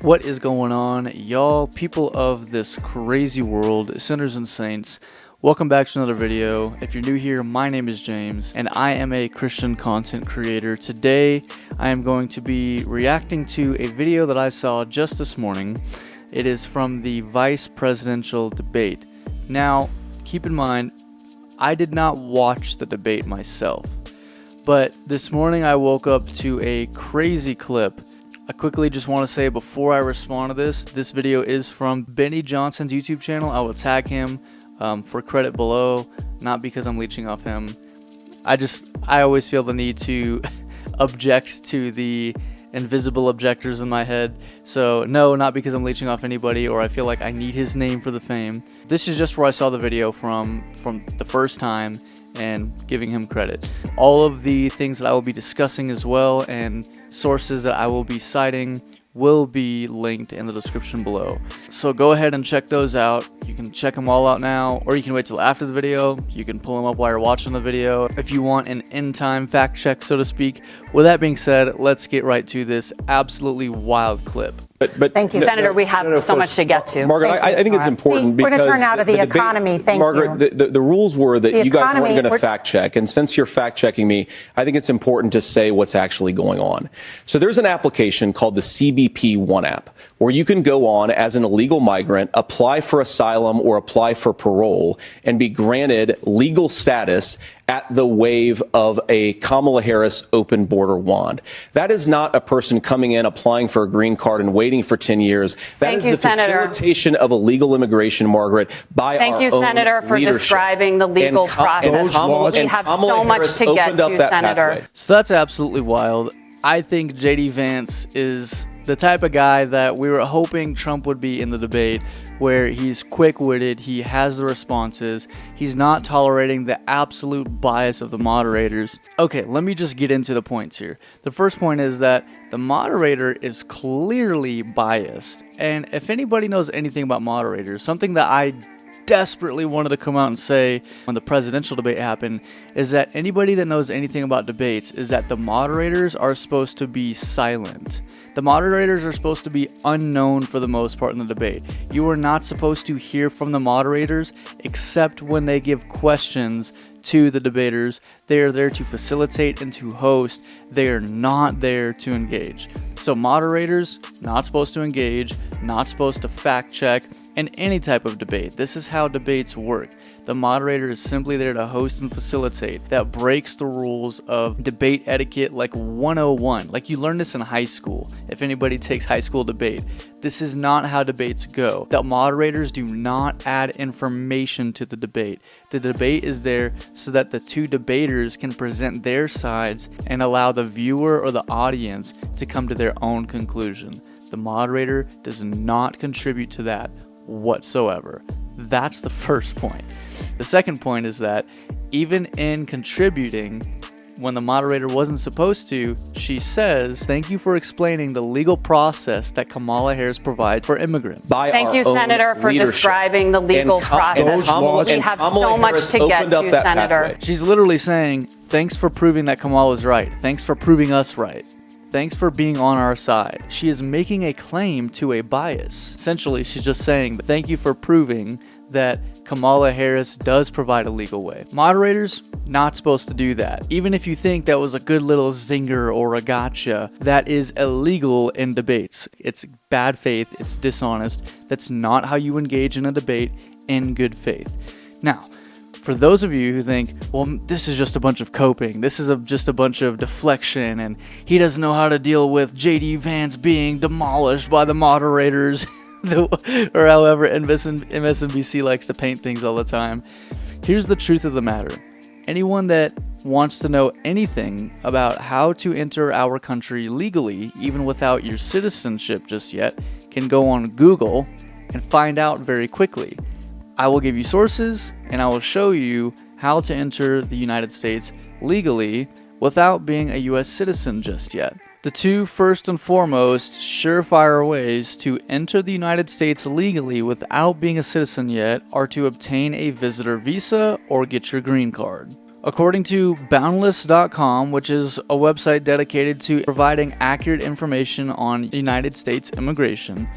What is going on, y'all, people of this crazy world, sinners and saints? Welcome back to another video. If you're new here, my name is James, and I am a Christian content creator. Today, I am going to be reacting to a video that I saw just this morning. It is from the vice presidential debate. Now, keep in mind, I did not watch the debate myself, but this morning I woke up to a crazy clip. I quickly just want to say before I respond to this video is from Benny Johnson's YouTube channel. I will tag him for credit below, not because I'm leeching off him. I always feel the need to object to the invisible objectors in my head. So no, not because I'm leeching off anybody or I feel like I need his name for the fame. This is just where I saw the video from the first time and giving him credit. All of the things that I will be discussing as well and sources that I will be citing will be linked in the description below. So go ahead and check those out. You can check them all out now, or you can wait till after the video. You can pull them up while you're watching the video if you want an in-time fact check, so to speak. With that being said, let's get right to this absolutely wild clip. But thank you, Senator. We have so much to get to. Margaret, I think it's important because we're going to turn out of the economy. Thank you. Margaret, the rules were that you guys weren't going to fact check. And since you're fact checking me, I think it's important to say what's actually going on. So there's an application called the CBP One app where you can go on as an illegal migrant, apply for asylum or apply for parole and be granted legal status at the wave of a Kamala Harris open border wand. That is not a person coming in, applying for a green card and waiting for 10 years. That is the facilitation of illegal immigration, Margaret, by our own leadership. Thank you, Senator, for describing the legal process. We have so much to get to, Senator. So that's absolutely wild. I think JD Vance is the type of guy that we were hoping Trump would be in the debate, where he's quick-witted, he has the responses, he's not tolerating the absolute bias of the moderators. Okay, let me just get into the points here. The first point is that the moderator is clearly biased, and if anybody knows anything about moderators, something that I desperately wanted to come out and say when the presidential debate happened is that anybody that knows anything about debates is that the moderators are supposed to be silent. The moderators are supposed to be unknown for the most part in the debate. You are not supposed to hear from the moderators except when they give questions to the debaters. They are there to facilitate and to host. They are not there to engage. So moderators, not supposed to engage, not supposed to fact check in any type of debate. This is how debates work. The moderator is simply there to host and facilitate. That breaks the rules of debate etiquette like 101. Like you learn this in high school, if anybody takes high school debate. This is not how debates go. The moderators do not add information to the debate. The debate is there so that the two debaters can present their sides and allow the viewer or the audience to come to their own conclusion. The moderator does not contribute to that whatsoever. That's the first point. The second point is that even in contributing, when the moderator wasn't supposed to, she says, "Thank you for explaining the legal process that Kamala Harris provides for immigrants." Thank you, Senator, for describing the legal process. We have so much to get to, Senator. She's literally saying, thanks for proving that Kamala's right. Thanks for proving us right. Thanks for being on our side. She is making a claim to a bias. Essentially, she's just saying, thank you for proving that Kamala Harris does provide a legal way. Moderators, not supposed to do that. Even if you think that was a good little zinger or a gotcha, that is illegal in debates. It's bad faith, it's dishonest. That's not how you engage in a debate in good faith. Now, for those of you who think, well, this is just a bunch of coping, this is just a bunch of deflection, and he doesn't know how to deal with JD Vance being demolished by the moderators, or however MSNBC likes to paint things all the time. Here's the truth of the matter. Anyone that wants to know anything about how to enter our country legally, even without your citizenship just yet, can go on Google and find out very quickly. I will give you sources, and I will show you how to enter the United States legally without being a U.S. citizen just yet. The two first and foremost surefire ways to enter the United States legally without being a citizen yet are to obtain a visitor visa or get your green card. According to Boundless.com, which is a website dedicated to providing accurate information on United States immigration,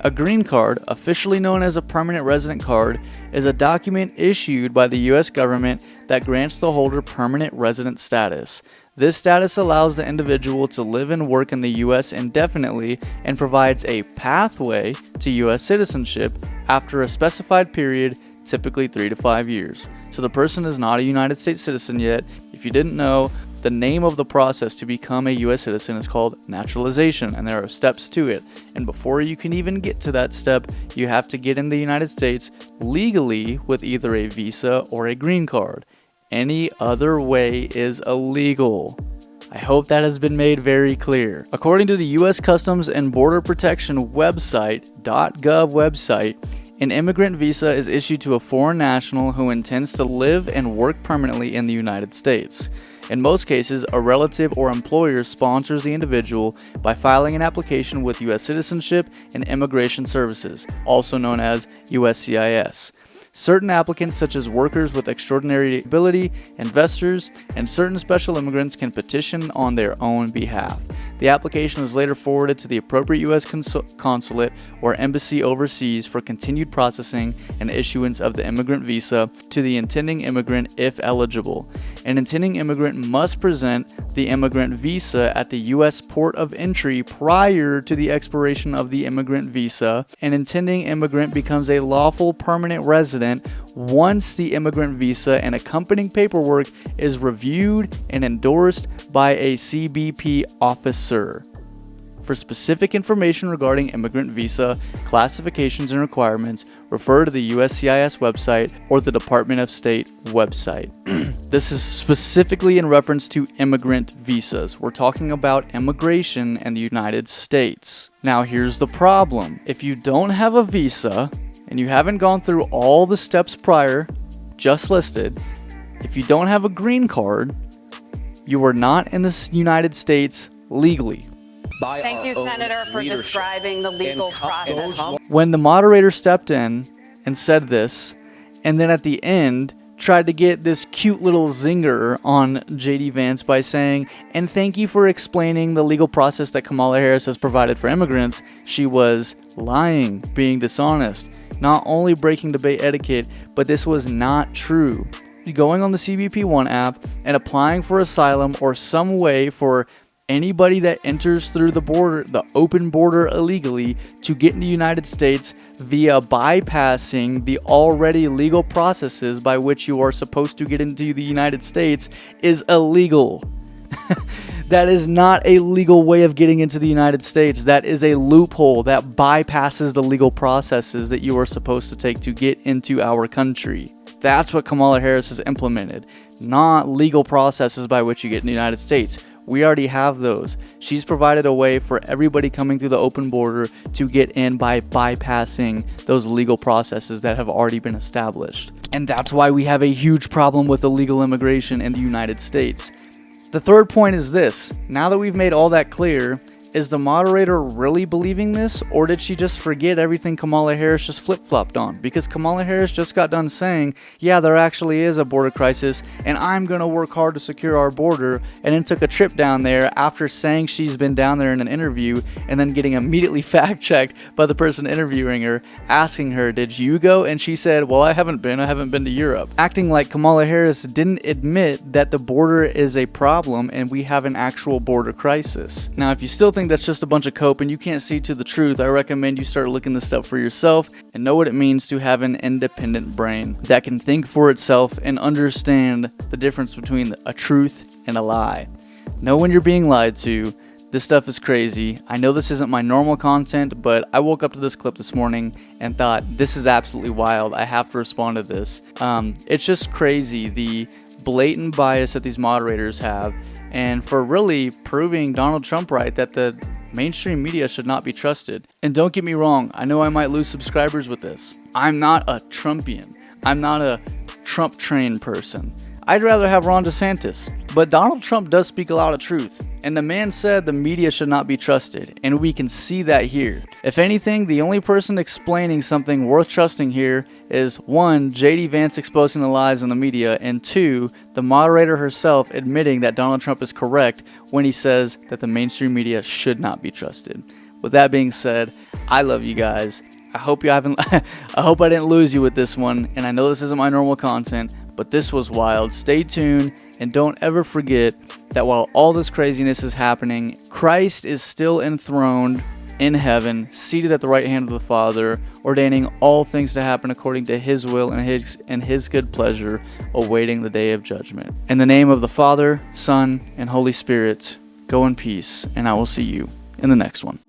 a green card, officially known as a permanent resident card, is a document issued by the U.S. government that grants the holder permanent resident status. This status allows the individual to live and work in the U.S. indefinitely and provides a pathway to U.S. citizenship after a specified period, typically 3 to 5 years. So the person is not a United States citizen yet. If you didn't know, the name of the process to become a U.S. citizen is called naturalization, and there are steps to it. And before you can even get to that step, you have to get in the United States legally with either a visa or a green card. Any other way is illegal. I hope that has been made very clear. According to the U.S. Customs and Border Protection website, .gov website, an immigrant visa is issued to a foreign national who intends to live and work permanently in the United States. In most cases, a relative or employer sponsors the individual by filing an application with U.S. Citizenship and Immigration Services, also known as USCIS. Certain applicants, such as workers with extraordinary ability, investors, and certain special immigrants, can petition on their own behalf. The application is later forwarded to the appropriate U.S. consulate or embassy overseas for continued processing and issuance of the immigrant visa to the intending immigrant if eligible. An intending immigrant must present the immigrant visa at the U.S. port of entry prior to the expiration of the immigrant visa. An intending immigrant becomes a lawful permanent resident once the immigrant visa and accompanying paperwork is reviewed and endorsed by a CBP officer. For specific information regarding immigrant visa classifications and requirements, refer to the USCIS website or the Department of State website. This is specifically in reference to immigrant visas. We're talking about immigration in the United States. Now, here's the problem. If you don't have a visa and you haven't gone through all the steps prior, just listed, if you don't have a green card, you are not in the United States legally. Thank you, Senator, for describing the legal process. When the moderator stepped in and said this, and then at the end tried to get this cute little zinger on JD Vance by saying, and thank you for explaining the legal process that Kamala Harris has provided for immigrants, she was lying, being dishonest, not only breaking debate etiquette, but this was not true. Going on the CBP One app and applying for asylum or some way for anybody that enters through the border, the open border illegally, to get in the United States via bypassing the already legal processes by which you are supposed to get into the United States is illegal. That is not a legal way of getting into the United States. That is a loophole that bypasses the legal processes that you are supposed to take to get into our country. That's what Kamala Harris has implemented, not legal processes by which you get in the United States. We already have those. She's provided a way for everybody coming through the open border to get in by bypassing those legal processes that have already been established. And that's why we have a huge problem with illegal immigration in the United States. The third point is this. Now that we've made all that clear, is the moderator really believing this, or did she just forget everything Kamala Harris just flip-flopped on? Because Kamala Harris just got done saying, yeah, there actually is a border crisis, and I'm going to work hard to secure our border, and then took a trip down there after saying she's been down there in an interview, and then getting immediately fact-checked by the person interviewing her, asking her, did you go? And she said, well, I haven't been to Europe. Acting like Kamala Harris didn't admit that the border is a problem, and we have an actual border crisis. Now, if you still think that's just a bunch of cope and you can't see to the truth, I recommend you start looking this up for yourself and know what it means to have an independent brain that can think for itself and understand the difference between a truth and a lie. Know when you're being lied to. This stuff is crazy. I know this isn't my normal content, but I woke up to this clip this morning and thought, this is absolutely wild. I have to respond to this. It's just crazy, the blatant bias that these moderators have, and for really proving Donald Trump right that the mainstream media should not be trusted. And don't get me wrong, I know I might lose subscribers with this. I'm not a Trumpian. I'm not a Trump train person. I'd rather have Ron DeSantis. But Donald Trump does speak a lot of truth. And the man said the media should not be trusted, and we can see that here. If anything, the only person explaining something worth trusting here is 1. JD Vance exposing the lies in the media, and 2. the moderator herself admitting that Donald Trump is correct when he says that the mainstream media should not be trusted. With that being said, I love you guys. I hope I didn't lose you with this one, and I know this isn't my normal content, but this was wild. Stay tuned, and don't ever forget that while all this craziness is happening, Christ is still enthroned in heaven, seated at the right hand of the Father, ordaining all things to happen according to his will and his good pleasure, awaiting the day of judgment. In the name of the Father, Son, and Holy Spirit, go in peace, and I will see you in the next one.